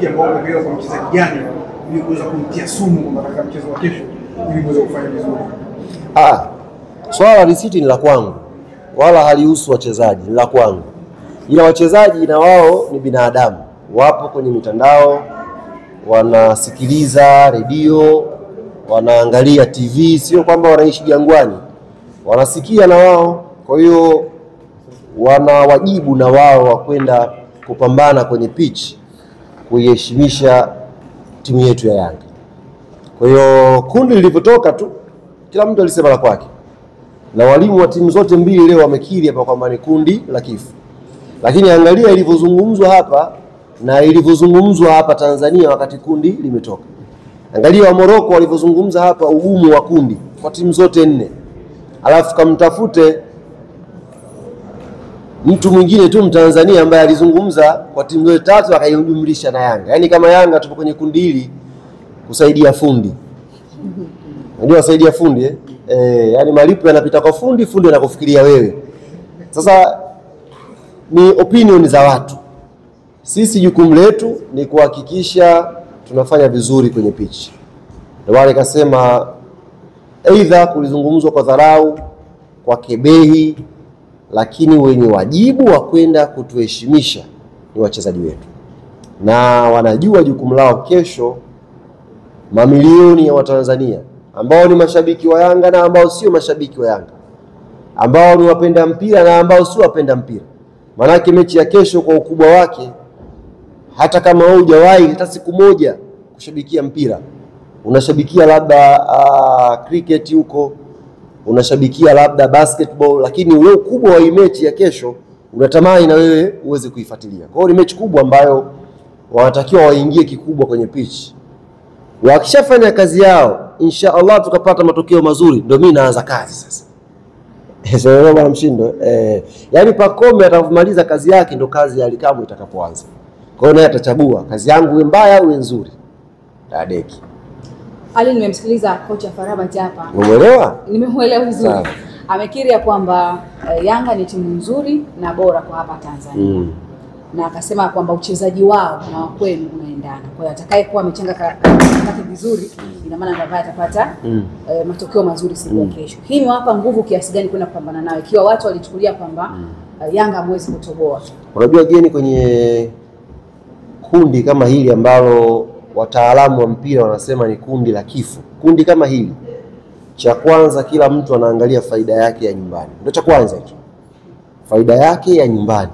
mantiki ambao umeelewa kwa mchezaji gani ili kuweza kumtia sumu katika mchezo wa kesho ili kuweza kufanya vizuri? Swala la risiti ni la kwangu, wala halihusu wachezaji, ni la kwangu. Ila wachezaji na wao ni binadamu, wapo kwenye mitandao, wanasikiliza redio, wanaangalia TV, sio kwamba wanaishi Jangwani, wanasikia na wao. Kwa hiyo wana wajibu na wao wa kwenda kupambana kwenye pitch kuiheshimisha timu yetu ya Yanga. Kwa hiyo kundi lilipotoka tu kila mtu alisema la kwake, na walimu wa timu zote mbili leo wamekiri hapa kwamba ni kundi la kifo. Lakini angalia ilivyozungumzwa hapa na ilivyozungumzwa hapa Tanzania wakati kundi limetoka. Angalia wa Morocco walivyozungumza hapa ugumu wa kundi kwa timu zote nne. Alafu kamtafute mtu mwingine tu Mtanzania ambaye alizungumza kwa timu zote tatu akaijumlisha na Yanga. Yaani kama Yanga tupo kwenye kundi hili kusaidia fundi. Ndio wasaidia fundi yani malipo yanapita kwa fundi, fundi anakufikiria wewe. Sasa ni opinion za watu. Sisi jukumu letu ni kuhakikisha tunafanya vizuri kwenye pitch. Ndio wale kasema aidha kulizungumzwa kwa dharau, kwa kebehi, lakini wenye wajibu wa kwenda kutuheshimisha ni wachezaji wetu. Na wanajua jukumu lao. Kesho mamilioni ya Watanzania ambao ni mashabiki wa Yanga na ambao sio mashabiki wa Yanga, ambao ni wapenda mpira na ambao sio wapenda mpira. Manake mechi ya kesho kwa ukubwa wake, hata kama wewe hujawahi hata siku moja kushabikia mpira, unashabikia labda cricket huko, unashabikia labda basketball, lakini ule ukubwa wa hii mechi ya kesho unatamani na wewe uweze kuifuatilia. Kwa hiyo ni mechi kubwa ambayo wanatakiwa waingie kikubwa kwenye pitch. Wakishafanya kazi yao, insha Allah tukapata matokeo mazuri, ndio mimi naanza kazi sasa. Sio bwana Mshindo. Yaani Pacome atamaliza kazi yake ndio kazi ya Ally Kamwe itakapoanza. Kwa hiyo naye atachagua kazi yangu iwe mbaya au nzuri. Dadeki. Ali, nimemsikiliza kocha Farabat hapa. Umeelewa? Nimemuelewa vizuri. Amekiri kwamba Yanga ni timu nzuri na bora kwa hapa Tanzania. Na akasema kwamba uchezaji wao na kwenu unaendana. Kwa hiyo atakayekuwa amechanga kati vizuri, ina maana ndivyo atapata matokeo mazuri siku ya kesho. Hii ni hapa nguvu kiasi gani kwenda kupambana nao ikiwa watu walichukulia kwamba Yanga hamwezi kutoboa. Unajua geni kwenye kundi kama hili ambalo wataalamu wa mpira wanasema ni kundi la kifo. Kundi kama hili, cha kwanza kila mtu anaangalia faida yake ya nyumbani. Ndio cha kwanza hicho. Faida yake ya nyumbani.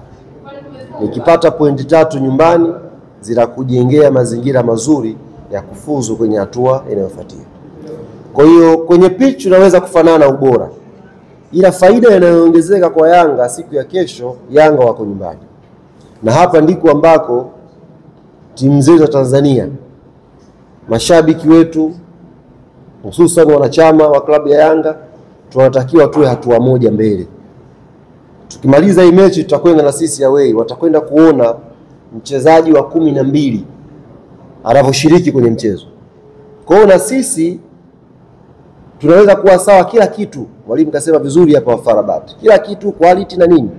Nikipata pointi 3 nyumbani zinakujengea mazingira mazuri ya kufuzu kwenye hatua inayofuatia. Kwa hiyo kwenye pitch unaweza kufanana ubora, ila faida inayoongezeka kwa Yanga siku ya kesho, Yanga wako nyumbani. Na hapa ndiko ambako timu zetu za Tanzania, mashabiki wetu, hususan wanachama wa klabu ya Yanga, tunatakiwa tuwe hatua moja mbele. Tukimaliza hii mechi tutakwenda na sisi away, watakwenda kuona mchezaji wa 12 anavyoshiriki kwenye mchezo. Kwa hiyo na sisi tunaweza kuwa sawa kila kitu. Mwalimu kasema vizuri hapa wa Farabat. Kila kitu, quality na nini.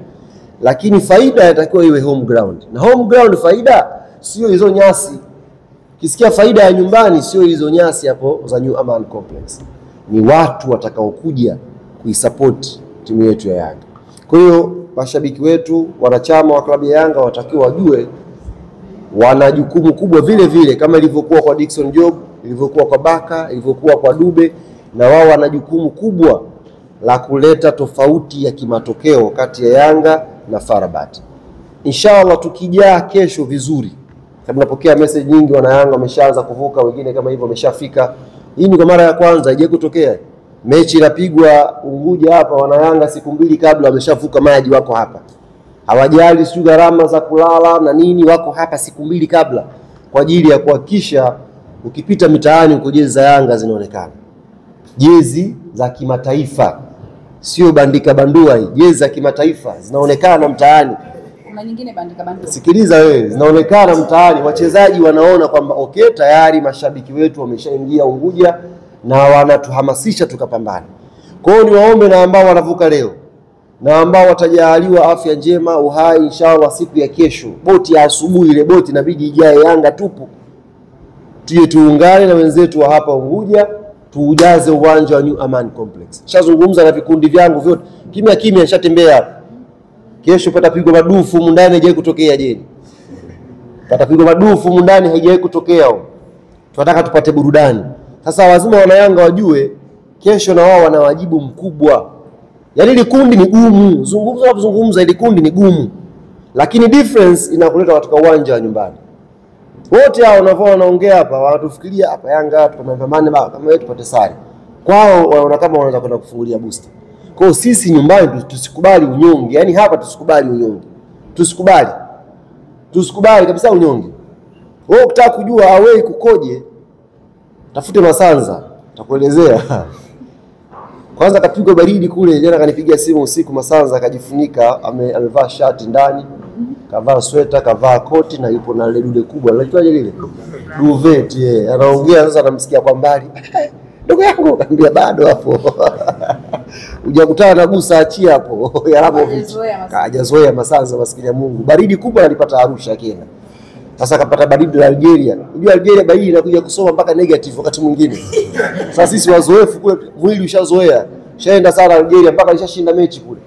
Lakini faida inatakiwa iwe home ground. Na home ground faida sio hizo nyasi. Kisikia faida ya nyumbani sio hizo nyasi hapo za New Aman Complex. Ni watu watakaokuja kuisupport timu yetu ya Yanga. Kwa hiyo mashabiki wetu, wanachama wa klabu ya Yanga watakiwa wajue wana jukumu kubwa vile vile kama ilivyokuwa kwa Dickson Job, ilivyokuwa kwa Baka, ilivyokuwa kwa Dube, na wao wana jukumu kubwa la kuleta tofauti ya kimatokeo kati ya Yanga na Farabat. Inshallah tukijaa kesho vizuri. Sababu napokea message nyingi wana Yanga wameshaanza kuvuka, wengine kama hivyo wameshafika. Hii ni kwa mara ya kwanza haije kutokea. Mechi inapigwa Unguja hapa, wana Yanga siku 2 kabla wameshavuka maji, wako hapa. Hawajali sio gharama za kulala na nini, wako hapa siku 2 kabla kwa ajili ya kuhakikisha ukipita mitaani uko jezi za Yanga zinaonekana. Jezi za kimataifa, sio bandika bandua hii, jezi za kimataifa zinaonekana mtaani. Kuna nyingine bandika bandua. Sikiliza wewe, zinaonekana mtaani, wachezaji wanaona kwamba okay, tayari mashabiki wetu wameshaingia Unguja na wanatuhamasisha tukapambana. Kwa hiyo niwaombe na ambao wanavuka leo, na ambao watajaliwa afya njema, uhai inshallah, siku ya kesho boti ya asubuhi, ile boti inabidi ijae Yanga tupu, tuje tuungane na wenzetu wa hapa Unguja tuujaze uwanja wa New Aman Complex. Nishazungumza na vikundi vyangu vyote, kimya kimya nishatembea hapo. Kesho patapigwa madufu mundani, haijawahi kutokea jeni. Patapigwa madufu mundani, haijawahi kutokea. Tunataka tupate burudani. Sasa lazima wana Yanga wajue kesho na wao wana wajibu mkubwa. Yaani ile kundi ni gumu, zungumza ile kundi ni gumu. Lakini difference inakuleta katika uwanja wa nyumbani. Wote hao wanaongea hapa, wanatufikiria hapa Yanga tunapambana baba kama wewe tupate sare. Kwao wanaona kama wanaweza kwenda kufungulia booster. Kwa hiyo sisi nyumbani tusikubali unyonge. Yaani hapa tusikubali unyonge. Tusikubali kabisa unyonge. Wewe ukitaka kujua away kukoje, tafute Masanza, takuelezea. Kwanza kapigwa baridi kule, jana kanipigia simu usiku Masanza akajifunika, amevaa shati ndani, kavaa sweta, kavaa koti na yupo na ile dude kubwa. Unaitwaje lile? Duvet, anaongea sasa, anamsikia kwa mbali. Ndugu yangu, anambia bado hapo. Hujakutana na Gusa, achia hapo. Hajazoea Masanza, maskini ya Mungu. Baridi kubwa alipata Arusha Kenya. Sasa kapata baridi la Algeria. Unajua Algeria baridi inakuja kusoma mpaka negative wakati mwingine. Sasa sisi wazoefu kule, mwili ushazoea. Shaenda sana Algeria mpaka alishashinda mechi kule.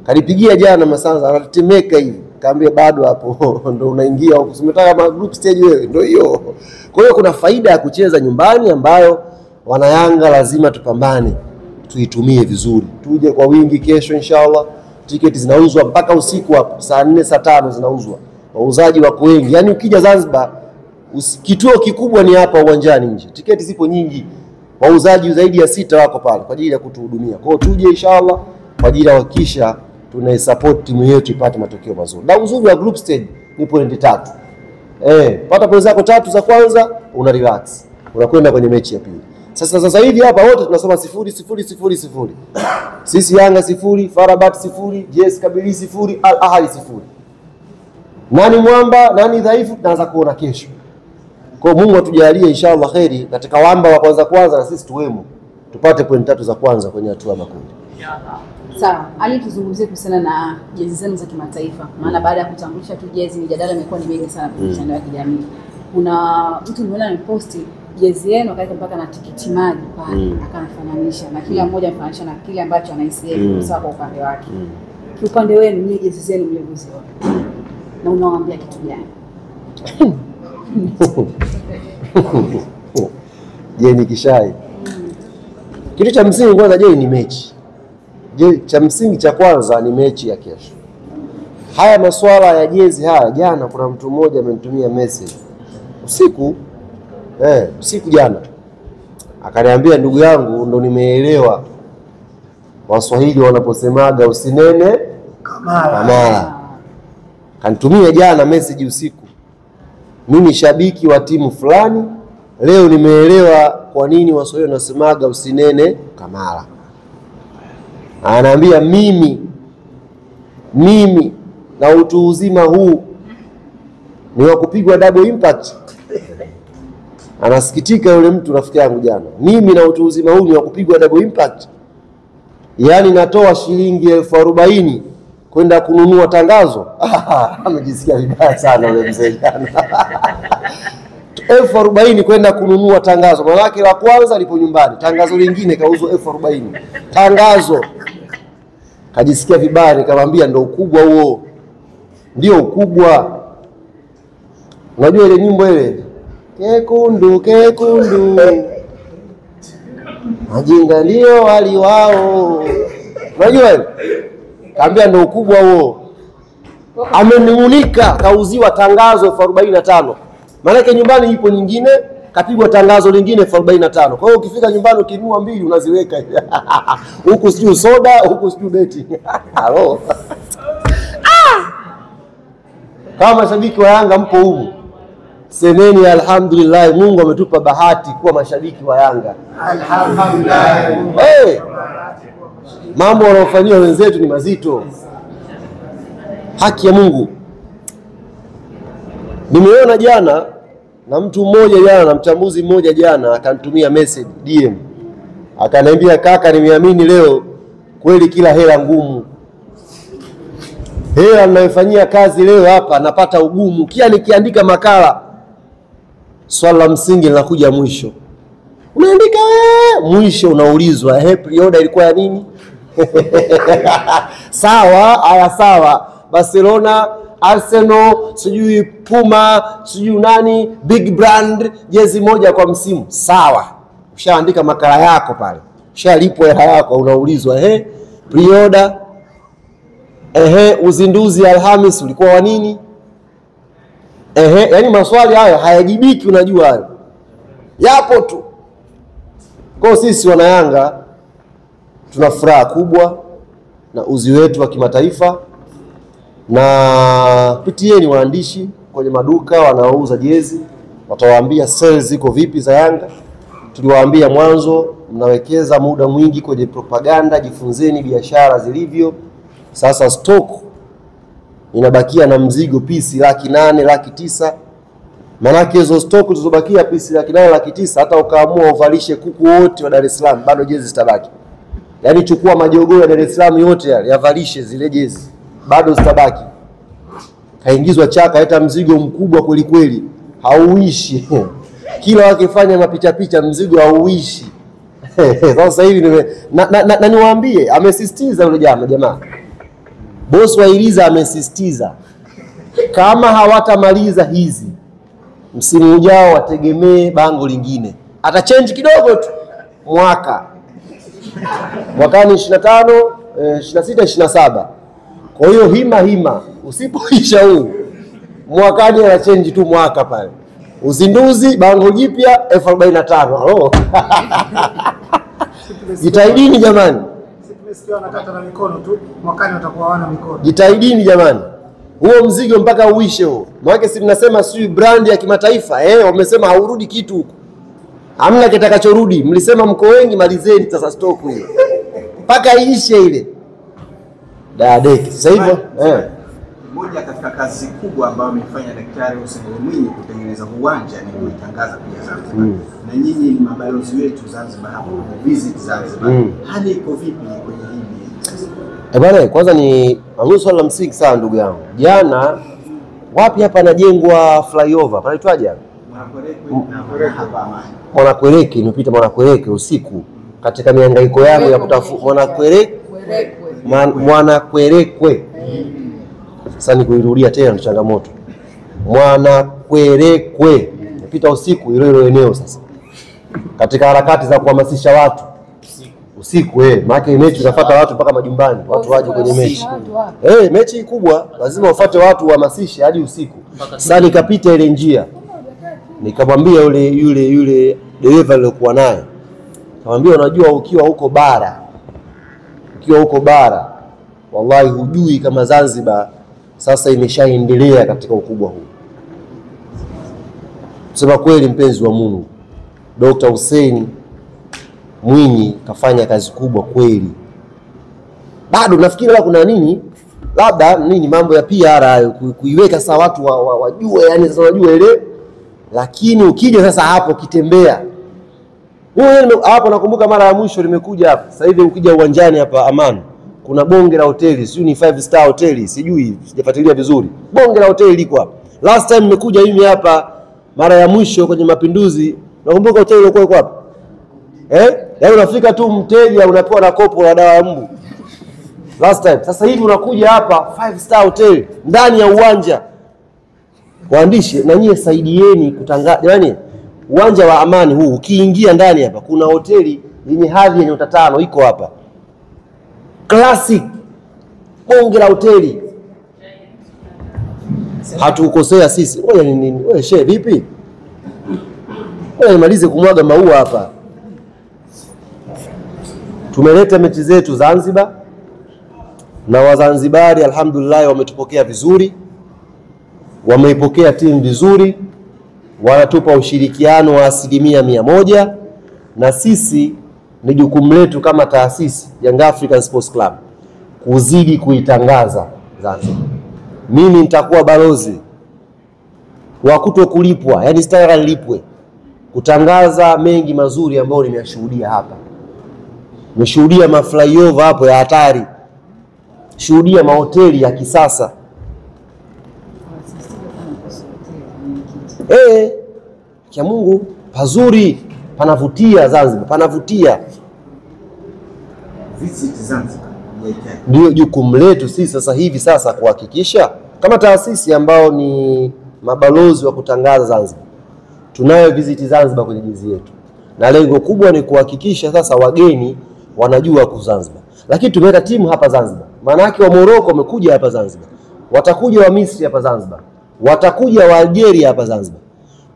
Kanipigia jana Masanza, anatetemeka hivi. Kaambia bado hapo ndo unaingia huko. Umetaka group stage wewe, ndio hiyo. Kwa hiyo kuna faida ya kucheza nyumbani ambayo wana Yanga lazima tupambane. Tuitumie vizuri. Tuje kwa wingi kesho inshallah. Tiketi zinauzwa mpaka usiku hapo saa 4 saa 5 zinauzwa. Wauzaji wako wengi. Yaani ukija Zanzibar kituo kikubwa ni hapa uwanjani nje. Tiketi zipo nyingi. Wauzaji zaidi ya 6 wako pale kwa ajili ya kutuhudumia. Kwa hiyo tuje inshallah kwa ajili ya kuhakikisha tunai-support timu yetu ipate matokeo mazuri. Na uzuri wa group stage ni pointi 3. Pata pointi zako 3 za kwanza, una relax. Unakwenda kwenye mechi ya pili. Sasa hivi hapa wote tunasoma 0-0-0-0. Sisi Yanga 0, Farabat 0, JS Kabylie 0, Al Ahly 0. Nani mwamba, nani dhaifu, tunaanza kuona kesho. Kwa Mungu atujalie inshallah khairi katika wamba wa kwanza na sisi tuwemo. Tupate pointi 3 za kwanza kwenye hatua makundi. Sawa, Ali tuzungumzie kuhusiana na jezi zenu za kimataifa. Maana baada ya kutambulisha tu jezi mijadala imekuwa ni mingi sana kwenye mitandao ya kijamii. Kuna mtu nimeona ameposti jezi yenu akaweka mpaka na tikiti maji pale, akanafananisha na kila mmoja anafananisha na kile ambacho anahisi yeye kwa sababu upande wake. Kiupande wenu ni jezi zenu mlivyoziona. Na unawaambia kitu gani? Jeni kishai. Kitu cha msingi kwanza jeni ni mechi. Cha msingi cha kwanza ni mechi ya kesho. Haya masuala ya jezi haya, jana kuna mtu mmoja amenitumia message usiku jana. Akaniambia ndugu yangu, ndo nimeelewa Waswahili wanaposemaga usinene kamala. Kanitumia jana message usiku. Mimi shabiki wa timu fulani, leo nimeelewa kwa nini Waswahili wanasemaga usinene kamala. Anaambia mimi na utu uzima huu ni wa kupigwa double impact. Anasikitika yule mtu rafiki yangu jana. Mimi na utu uzima huu ni wa kupigwa double impact. Yaani natoa shilingi 40,000 kwenda kununua tangazo. Amejisikia vibaya sana yule mzee jana. 40,000 kwenda kununua tangazo. Maana yake la kwanza lipo nyumbani, tangazo lingine kauzwa 40,000. Tangazo. Kajisikia vibaya, nikamwambia ndio ukubwa huo. Ndio ukubwa. Unajua ile nyimbo ile? Kekundu majinga ndio wali wao. Unajua ile? Kaambia ndio ukubwa huo. Amenung'unika, kauziwa tangazo 45. Maana yake nyumbani ipo nyingine, kapigwa tangazo lingine 45. Kwa hiyo ukifika nyumbani ukinunua mbili unaziweka. Huku sijui soda, huku sijui beti. Halo. Kama mashabiki wa Yanga mpo humu, semeni alhamdulillah, Mungu ametupa bahati kuwa mashabiki wa Yanga. Alhamdulillah. Mambo wanaofanyia wenzetu ni mazito. Haki ya Mungu. Nimeona jana na mtu mmoja jana, na mchambuzi mmoja jana akanitumia message DM. Akaniambia kaka, nimeamini leo kweli kila hela ngumu. hela ninayofanyia kazi leo hapa napata ugumu, kia nikiandika makala swala la msingi linakuja mwisho. Unaandika wewe, mwisho unaulizwa pre-order ilikuwa ya nini? Sawa, haya sawa. Barcelona, Arsenal, sijui Puma, sijui nani, big brand, jezi moja kwa msimu. Sawa. Ushaandika makala yako pale. Ushalipwa hela yako, unaulizwa pre-order, uzinduzi Alhamis ulikuwa wa nini? Yani maswali hayo hayajibiki, unajua hayo. Yapo tu. Kwa sisi wana Yanga tuna furaha kubwa na uzi wetu wa kimataifa, na pitieni waandishi kwenye maduka wanaouza jezi, watawaambia sales ziko vipi za Yanga. Tuliwaambia mwanzo mnawekeza muda mwingi kwenye propaganda, jifunzeni biashara zilivyo. Sasa stock inabakia na mzigo pisi 800,000, 900,000. Manake hizo stock zilizobakia pisi 800,000, 900,000, hata ukaamua uvalishe kuku wote wa Dar es Salaam bado jezi zitabaki. Yaani chukua majogoo ya Dar es Salaam yote yale yavalishe zile jezi bado zitabaki. Kaingizwa chaka, hata mzigo mkubwa kweli kweli hauishi. Kila wakifanya mapicha mzigo hauishi. Sasa hivi na niwaambie, amesisitiza yule jamaa. Boss wa Iliza amesisitiza kama hawatamaliza hizi msimu ujao wategemee bango lingine. Ata change kidogo tu mwakani 25, 26, 27. Kwa hiyo hima usipoisha huu mwakani ana change tu mwaka pale. Uzinduzi bango jipya 1045. Jitahidini jamani. Tumesikia wanakata na mikono tu, mwakani watakuwa hawana mikono. Jitahidini jamani. Huo mzigo mpaka uishe huo. Maana si mnasema sio brand ya kimataifa, wamesema haurudi kitu huko. Hamna kitakachorudi. Mlisema mko wengi, malizeni sasa stock hiyo. Mpaka iishe ile. Dadeki. Sasa hivyo moja katika kazi kubwa ambayo amefanya Daktari Hussein Mwinyi kutengeneza uwanja ni kuitangaza pia Zanzibar. Na nyinyi ni mabalozi wetu Zanzibar hapo, visit Zanzibar. Hali iko vipi kwenye hili? Bwana, kwanza ni swala la msingi sana ndugu yangu. Jana wapi hapa anajengwa flyover? Panaitwaje hapa? Mwanakwerekwe, nimepita Mwanakwerekwe usiku katika mihangaiko yangu ya kutafuta Mwanakwerekwe. Sasa nikuirudia tena, ni changamoto. Mwanakwerekwe. Nimepita usiku hilo eneo sasa. Katika harakati za kuhamasisha watu usiku maana mechi inafuata watu mpaka majumbani, watu waje kwenye mechi. Mechi kubwa lazima ufuate watu uhamasishe hadi usiku. Sasa nikapita ile njia. Nikamwambia yule dereva aliyokuwa naye. Nikamwambia unajua ukiwa huko bara wallahi hujui kama Zanzibar sasa imeshaendelea katika ukubwa huu. Sema kweli mpenzi wa Mungu, Dr. Hussein Mwinyi kafanya kazi kubwa kweli. Bado nafikiri kuna labda mambo ya PR kuiweka sawa watu wajue, yani sasa wajue ile. Lakini ukija sasa hapo kitembea. Hapo nakumbuka mara ya mwisho nimekuja hapa. Sasa hivi ukija uwanjani hapa Amani, kuna bonge la hoteli, sio ni 5 star hoteli, sijui sijafuatilia vizuri. Bonge la hoteli liko hapa. Last time nimekuja mimi hapa mara ya mwisho kwenye Mapinduzi, nakumbuka hoteli ilikuwa iko hapa. Yaani unafika tu mteja unapewa na kopo la dawa ya mbu. Last time. Sasa hivi unakuja hapa 5 star hotel ndani ya uwanja. Waandishi na nyie saidieni kutangaza. Yaani uwanja wa Amani huu ukiingia ndani hapa kuna hoteli yenye hadhi ya nyota 5 iko hapa. Classic. Bonge la hoteli. Hatukosea sisi. Ngoja nini? Wewe shehe vipi? Wewe malize kumwaga maua hapa. Tumeleta mechi zetu Zanzibar na Wazanzibari alhamdulillah wametupokea vizuri. Wameipokea timu vizuri. Wanatupa ushirikiano wa 100%, na sisi ni jukumu letu kama taasisi Young African Sports Club kuzidi kuitangaza Zanzibar. Mimi nitakuwa balozi wa kutokulipwa, yani sitaka nilipwe, kutangaza mengi mazuri ambayo nimeyashuhudia hapa. Nimeshuhudia maflyover hapo ya hatari. shuhudia mahoteli ya kisasa. Kia Mungu pazuri, panavutia Zanzibar, panavutia. Visit Zanzibar Ndio jukumu letu sisi sasa hivi sasa kuhakikisha kama taasisi ambao ni mabalozi wa kutangaza Zanzibar, tunayo Visit Zanzibar kwenye jezi yetu, na lengo kubwa ni kuhakikisha sasa wageni wanajua ku Zanzibar. Lakini tumeweka timu hapa Zanzibar, maana yake wa Morocco wamekuja hapa Zanzibar, watakuja wa Misri hapa Zanzibar, watakuja wa Algeria hapa Zanzibar.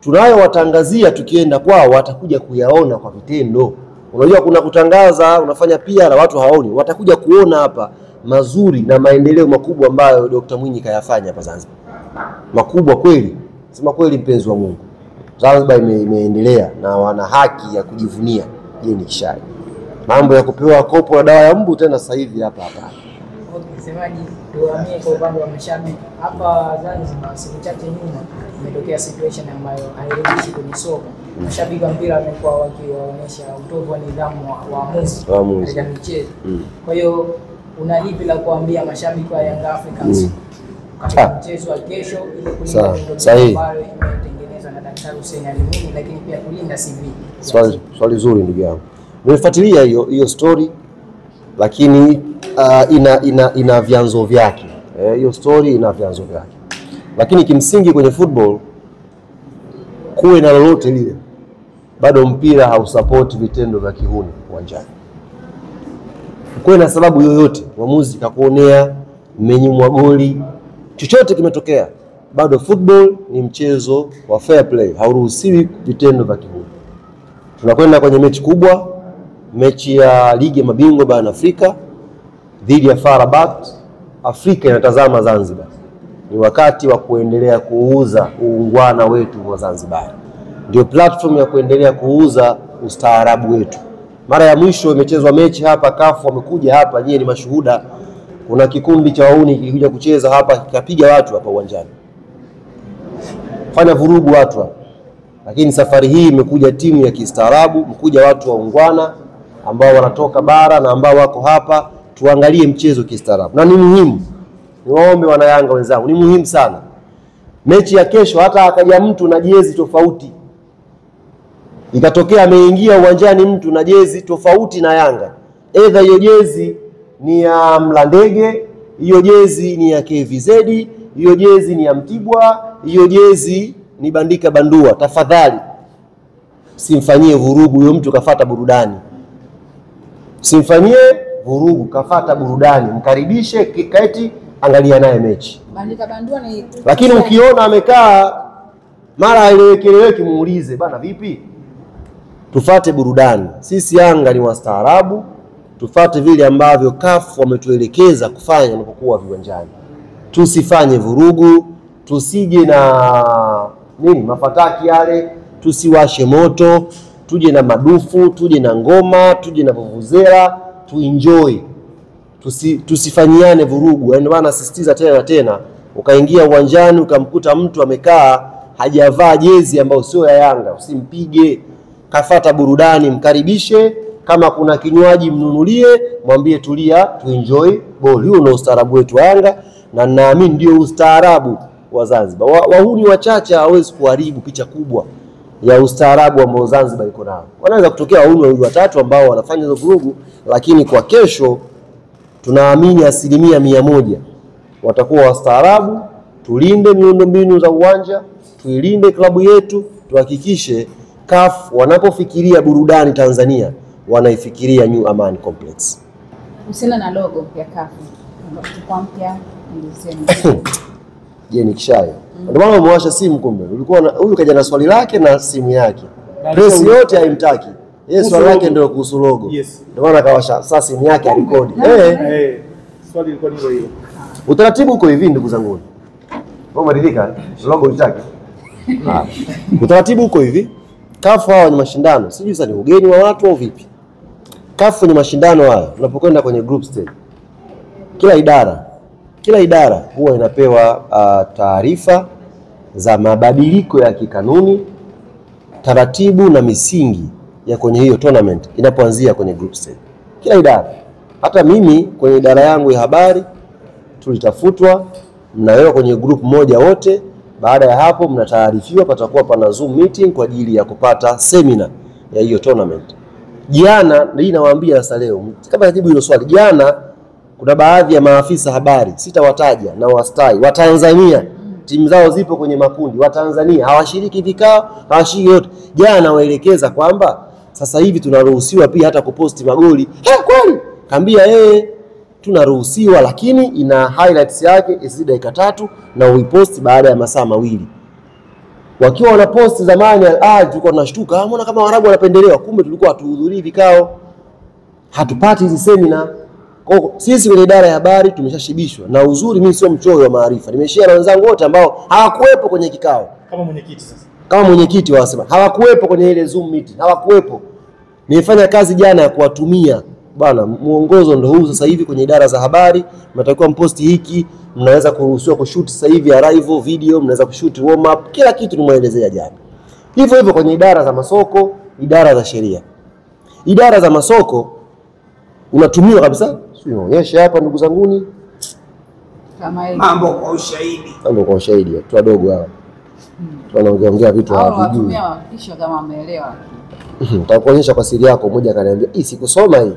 Tunayo watangazia, tukienda kwao watakuja kuyaona kwa vitendo. Unajua kuna kutangaza, unafanya pia na watu haoni, watakuja kuona hapa mazuri na maendeleo makubwa ambayo Dr. Mwinyi kayafanya hapa Zanzibar. Makubwa kweli. Sema kweli mpenzi wa Mungu. Zanzibar imeendelea na wana haki ya kujivunia. Je, ni kishai. Mambo ya kupewa kopo la dawa ya mbu tena sasa hivi hapa. Msemaji, tuhamie kwa upande wa mashabiki. Hapa Zanzibar siku chache nyuma imetokea situation ambayo hairidhishi kwenye soka. Mashabiki wa mpira wamekuwa wakionyesha utovu wa nidhamu wa waamuzi katika michezo. Kwa hiyo una lipi la kuambia mashabiki wa Young Africans katika mchezo wa kesho ili kulinda miundombinu ambayo imetengenezwa na Daktari Hussein Ali Mwinyi, lakini pia kulinda CV? Swali zuri ndugu yangu. Nimefuatilia hiyo story, lakini ina vyanzo vyake. Hiyo story ina vyanzo vyake. Lakini kimsingi kwenye football kuwe na lolote lile, bado mpira hausupport vitendo vya kihuni uwanjani. Kuwe na sababu yoyote, mwamuzi kakuonea, mmenyimwa goli, chochote kimetokea, bado football ni mchezo wa fair play, hauruhusiwi vitendo vya kihuni. Tunakwenda kwenye mechi kubwa, mechi ya ligi ya mabingwa barani Afrika dhidi ya FAR Rabat. Afrika inatazama Zanzibar. Ni wakati wa kuendelea kuuza uungwana wetu wa Zanzibar. Ndio platform ya kuendelea kuuza ustaarabu wetu. Mara ya mwisho imechezwa mechi hapa, CAF wamekuja hapa, nyie ni mashuhuda. Kuna kikundi cha wauni kilikuja kucheza hapa, kikapiga watu hapa uwanjani, fanya vurugu watu hapa. Lakini safari hii imekuja timu ya kistaarabu, mkuja watu waungwana ambao wanatoka bara na ambao wako hapa, tuangalie mchezo kistaarabu. Na ni muhimu, niwaombe wana Yanga wenzangu, ni muhimu sana mechi ya kesho. Hata akaja mtu na jezi tofauti, ikatokea ameingia uwanjani mtu na jezi tofauti na Yanga, either hiyo jezi ni ya Mlandege, hiyo jezi ni ya KVZ, hiyo jezi ni ya Mtibwa, hiyo jezi ni Bandika Bandua, tafadhali simfanyie vurugu huyo mtu, kafata burudani. Simfanyie vurugu, kafata burudani, mkaribishe kiketi, angalia naye mechi. Bandika Bandua ni, lakini ukiona amekaa mara aeleweke, muulize bana vipi? Tufate burudani. Sisi Yanga ni wastaarabu, tufate vile ambavyo CAF wametuelekeza kufanya unapokuwa viwanjani. Tusifanye vurugu, tusije na mafataki yale, tusiwashe moto, tuje na madufu, tuje na ngoma, tuje na vuvuzela, tuenjoy. Tusifanyiane vurugu. Yaani bana sisitiza tena, ukaingia uwanjani ukamkuta mtu amekaa hajavaa jezi ambayo sio ya Yanga, usimpige, kafata burudani, mkaribishe. Kama kuna kinywaji mnunulie, mwambie tulia, tuenjoy ball. Hiyo ndio ustaarabu wetu wa Yanga, na naamini ndio ustaarabu wa Zanzibar. Wahuni wachache hawezi kuharibu picha kubwa ya ustaarabu ambao Zanzibar iko nao. Wanaweza kutokea wahuni wawili watatu ambao wanafanya hizo vurugu, lakini kwa kesho tunaamini 100% watakuwa wastaarabu. Tulinde miundombinu za uwanja, tuilinde klabu yetu, tuhakikishe CAF wanapofikiria burudani Tanzania wanaifikiria New Amaan Complex. Usina na logo ya CAF kwa mpya nilisema. Je, ni kishayo. Ndio maana umewasha simu, kumbe ulikuwa huyu kaja na swali lake na simu yake. Press yote haimtaki. Yeye swali lake ndio kuhusu logo. Ndio maana akawasha sasa simu yake arekodi. Swali lilikuwa hilo hilo. Utaratibu uko hivi ndugu zangu. Wewe umeridhika? Logo unataka? Utaratibu uko hivi. CAF hawa ni mashindano. Sijui sasa ni ugeni wa watu au vipi. CAF ni mashindano haya. Unapokwenda kwenye group stage, kila idara huwa inapewa taarifa za mabadiliko ya kikanuni, taratibu na misingi ya kwenye hiyo tournament inapoanzia kwenye group stage. Kila idara. Hata mimi kwenye idara yangu ya habari tulitafutwa, mnawekwa kwenye group moja wote. Baada ya hapo mnataarifiwa, patakuwa pana Zoom meeting kwa ajili ya kupata seminar ya hiyo tournament. Jana hii nawaambia sasa leo kama najibu hilo swali, jana kuna baadhi ya maafisa habari, sitawataja na wastai wa Tanzania, timu zao zipo kwenye makundi, wa Tanzania hawashiriki vikao, hawashiriki yote. Jana waelekeza kwamba sasa hivi tunaruhusiwa pia hata kuposti magoli. Kweli? Kaambia tunaruhusiwa, lakini ina highlights yake isizidi dakika 3 na uiposti baada ya masaa 2. Wakiwa wanaposti zamani tulikuwa tunashtuka, mbona kama Waarabu wanapendelewa, kumbe tulikuwa hatuhudhurii vikao, hatupati hizi seminar. Kwa sisi kwenye idara ya habari tumeshashibishwa, na uzuri mimi sio mchoyo wa maarifa. Nimeshare na wenzangu wote ambao hawakuepo kwenye kikao. Kama mwenyekiti sasa. Kama mwenyekiti wasema hawakuepo kwenye ile Zoom meeting, hawakuepo. Nilifanya kazi jana ya kuwatumia bwana, muongozo ndio huu sasa hivi kwenye idara za habari, mnatakiwa mposti hiki, mnaweza kuruhusiwa kushoot sasa hivi arrival video, mnaweza kushoot warm up, kila kitu nimeelezea jana. Hivyo hivyo kwenye idara za masoko, idara za sheria. Idara za masoko unatumiwa kabisa. Nionyeshe hapa ndugu zanguni. Kama hivi. Mambo kwa ushahidi. Mambo kwa ushahidi. Watu wadogo hawa. Tunaongea vitu hawajui. Watumia kisha kama wameelewa. Nitakuonyesha kwa siri yako. Mmoja akaniambia, "Hii sikusoma hii."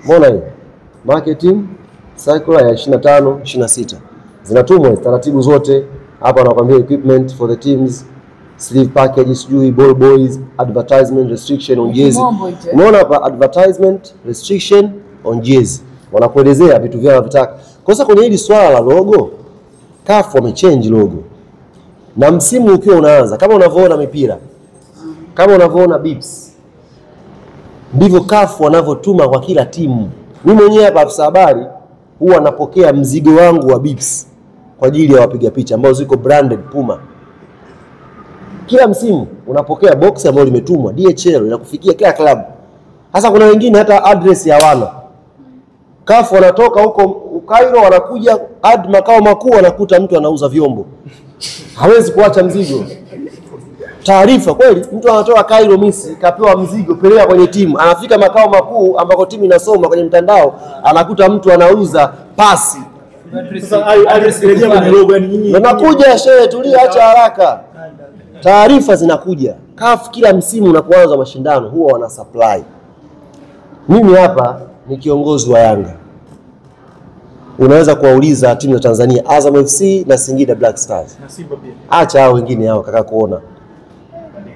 Mbona hii? Marketing circular ya 25 26. Zinatumwa taratibu zote. Hapa anakuambia equipment for the teams, sleeve package, sijui ball boys, advertisement restriction on jersey. Unaona hapa advertisement restriction on jersey. Wanakuelezea vitu vyao vitaka. Kwa sababu kwenye hili swala la logo, CAF wamechange logo. Na msimu ukiwa unaanza, kama unavyoona mipira, kama unavyoona bips, ndivyo CAF wanavyotuma kwa kila timu. Mimi mwenyewe hapa afisa habari huwa napokea mzigo wangu wa bips kwa ajili ya wapiga picha ambao ziko branded Puma. Kila msimu unapokea box ambayo limetumwa DHL, inakufikia kila club. Sasa kuna wengine hata address hawana. CAF wanatoka huko Cairo wanakuja hadi makao makuu, wanakuta mtu anauza vyombo. Hawezi kuacha mzigo. Taarifa kweli, mtu anatoka Cairo Misri, kapewa mzigo, peleka kwenye timu. Anafika makao makuu ambako timu inasoma kwenye mtandao, anakuta mtu anauza pasi. Sasa address rejea kwenye logo, yani nyinyi. Nakuja shehe, tulia, acha haraka. Taarifa zinakuja. CAF kila msimu unapoanza mashindano huwa wana supply. Mimi hapa ni kiongozi wa Yanga. Unaweza kuwauliza timu za Tanzania, Azam FC na Singida Black Stars. Na Simba pia. Acha hao wengine hao kaka kuona.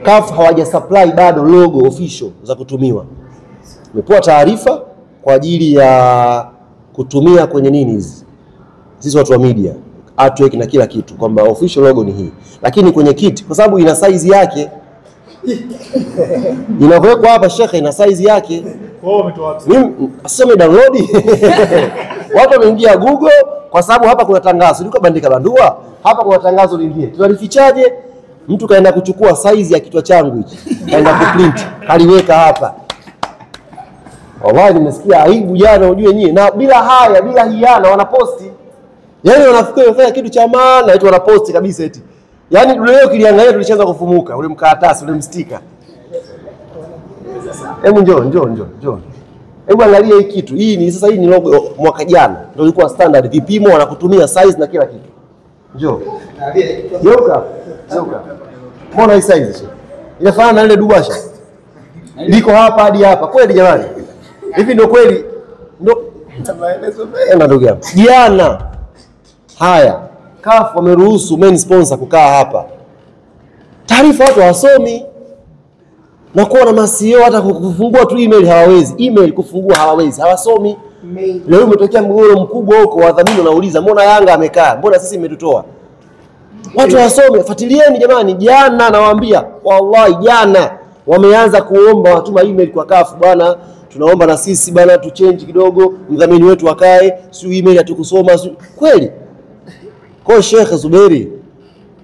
CAF hawaja supply bado logo official za kutumiwa. Nimepewa taarifa kwa ajili ya kutumia kwenye nini hizi. Sisi watu wa media, artwork na kila kitu, kwamba official logo ni hii. Lakini kwenye kit, kwa sababu ina size yake. Inawekwa hapa shekhe, ina size yake. Wao wametoa wapi? Mimi asome download. Watu wameingia Google kwa sababu hapa kuna tangazo. Liko bandika bandua, hapa kuna tangazo lingine. Tunalifichaje? Mtu kaenda kuchukua size ya kichwa changu hichi. Kaenda kuprint, kaliweka hapa. Wallahi nimesikia aibu jana, ujue nyie, na bila haya, bila hiana wanaposti. Yaani wanafikiri wafanya kitu cha maana, eti wanaposti kabisa eti. Yaani leo kiliangalia tulishaanza kufumuka, ule mkaratasi, ule mstika. Hebu njoo. Hebu angalia hii kitu. Hii ni sasa, hii ni logo mwaka jana. Ndio ilikuwa standard, vipimo wanakutumia size na kila kitu. Njoo. Geuka. Mbona hii size? Inafanana na ile Dubasha. Liko hapa hadi hapa. Kweli jamani? Hivi ndio kweli? Ndio maelezo mengi ndugu yangu. Jana. Haya. CAF wameruhusu main sponsor kukaa hapa. Taarifa watu hawasomi. Na kuona masio hata kufungua tu email hawawezi. Email kufungua hawawezi. Hawasomi. Leo umetokea mgogoro mkubwa huko, wadhamini wanauliza mbona Yanga amekaa? Mbona sisi imetutoa? Watu wasome, fuatilieni jamani. Jana nawaambia, wallahi jana wameanza kuomba, watuma email kwa CAF, bwana tunaomba na sisi bwana tu change kidogo, mdhamini wetu wakae, si email hatukusoma, kweli. Kwa Sheikh Zuberi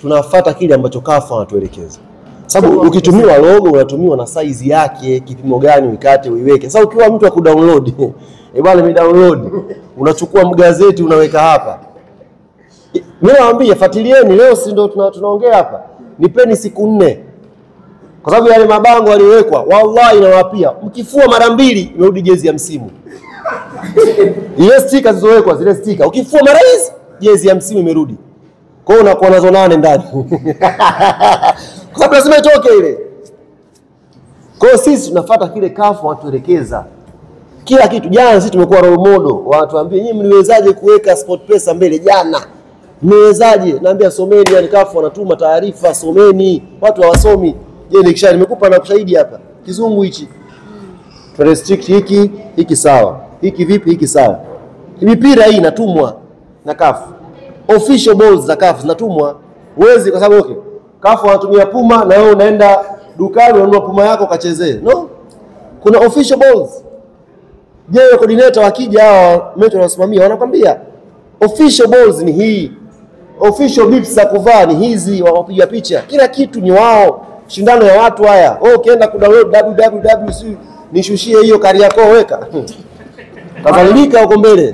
tunafuata kile ambacho CAF wanatuelekeza. Sababu ukitumiwa logo unatumiwa na size yake, kipimo gani uikate uiweke. Sasa ukiwa mtu wa kudownload, bwana mimi download, unachukua mgazeti unaweka hapa. Mimi nawaambia fuatilieni, leo si ndio tunaongea hapa. Nipeni siku 4. Kwa sababu yale mabango yaliwekwa, wallahi nawapia, mkifua mara 2 imerudi jezi ya msimu. Ile sticker zilizowekwa, zile sticker ukifua mara hizi jezi ya msimu imerudi. Kwa hiyo unakuwa nazo 8 ndani. Kwa sababu lazima itoke ile. Kwa hiyo sisi tunafuata kile CAF watuelekeza kila kitu. Jana sisi tumekuwa role model, wanatuambia nyinyi mliwezaje kuweka SportPesa mbele jana? Mliwezaje? Naambia someni, yani CAF wanatuma taarifa, someni. Watu hawasomi. Je, nikisha nimekupa na kushahidi hapa. Kizungu hichi. To restrict hiki sawa. Hiki vipi, hiki sawa. Mipira hii inatumwa na CAF. Official balls za CAF zinatumwa. Uwezi kwa sababu okay, CAF wanatumia Puma na wewe unaenda dukani unanunua Puma yako kachezee. No. Kuna official balls. Je, coordinator wakija hao mechi wanasimamia wanakwambia official balls ni hii. Official bibs za kuvaa ni hizi, wapiga picha. Kila kitu ni wao. Shindano ya watu haya. Ukienda kudownload www nishushie hiyo Kariakoo weka. Kadhalika huko mbele.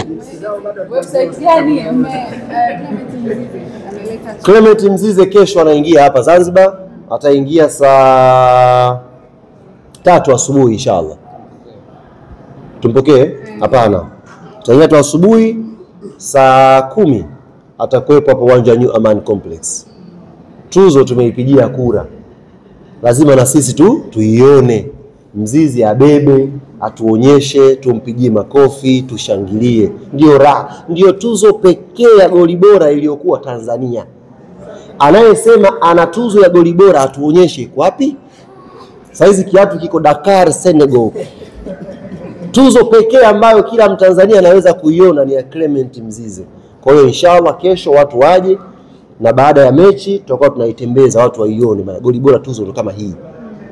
Website gani Clement Mzize kesho anaingia hapa Zanzibar, ataingia saa 3 asubuhi inshallah. Tumpokee? Hapana. Ataingia tu asubuhi saa 10 atakuwepo hapo uwanja New Aman Complex. Tuzo tumeipigia kura. Lazima na sisi tuione. Mzizi abebe, atuonyeshe, tumpigie makofi, tushangilie. Ndio raha, ndio tuzo pekee ya goli bora iliyokuwa Tanzania. Anayesema ana tuzo ya goli bora atuonyeshe iko wapi? Saizi kiatu kiko Dakar, Senegal. Tuzo pekee ambayo kila Mtanzania anaweza kuiona ni ya Clement Mzize. Kwa hiyo inshallah kesho watu waje, na baada ya mechi tutakuwa tunaitembeza watu waione goli bora tuzo kama hii.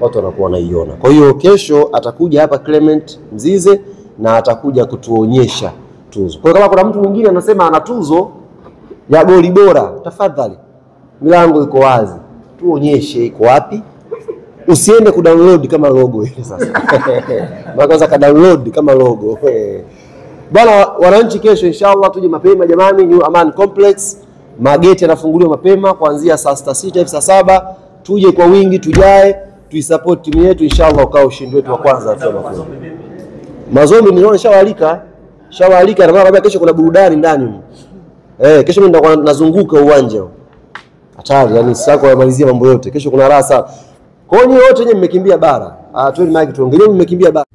Watu wanakuwa wanaiona. Kwa hiyo kesho atakuja hapa Clement Mzize na atakuja kutuonyesha tuzo. Kwa hiyo kama kuna mtu mwingine anasema ana tuzo ya goli bora, tafadhali milango iko wazi. Tuonyeshe iko wapi. Usiende kudownload kama logo ile sasa. Kwanza ka download kama logo. Bwana wananchi, kesho inshallah tuje mapema jamani, New Aman Complex. Mageti yanafunguliwa mapema kuanzia saa 6 hivi saa 7. Tuje kwa wingi, tujae, tuisupport timu yetu inshallah, ukao ushindi wetu wa kwanza tu. Mazombi niliona shawalika na baba, kesho kuna burudani ndani. Kesho mimi nitakuwa nazunguka uwanja. Hatari, yani sasa kumalizia mambo yote. Kesho kuna raha sana. Kwa hiyo wote nyinyi mmekimbia bara. Twende maki tuongelee, mmekimbia bara.